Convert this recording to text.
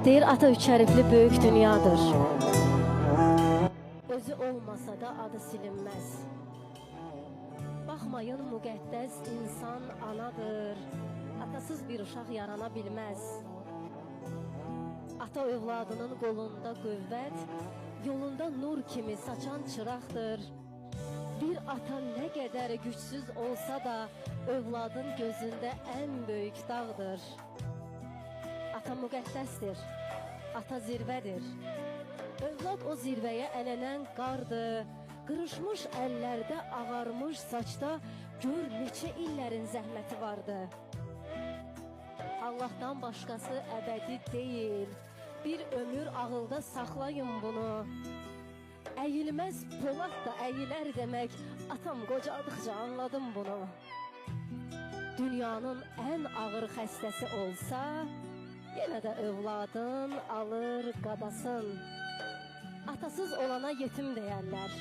Deyir ata üç hərfli böyük dünyadır. Özü olmasa da adı silinməz. Baxmayın müqəddəs insan anadır. Atasız bir uşaq yarana bilməz. Ata övladının qolunda qüvvət, yolunda nur kimi saçan çıraqdır. Bir ata nə qədər gücsüz olsa da övladın gözündə ən böyük dağdır. Ata müqəddəsdir, ata zirvədir. Övlad o zirvəyə ələnən qardır. Qırışmış əllərdə, ağarmış saçda gör neçə illərin zəhməti vardı. Allahdan başqası əbədi deyil. Bir ömür ağılda saxlayın bunu. Əyilməz polad da əyilər demək, atam qocadıqca anladım bunu. Dünyanın ən ağır xəstəsi olsa, yenə də övladın alır qadasın. Atasız olana yetim deyərlər.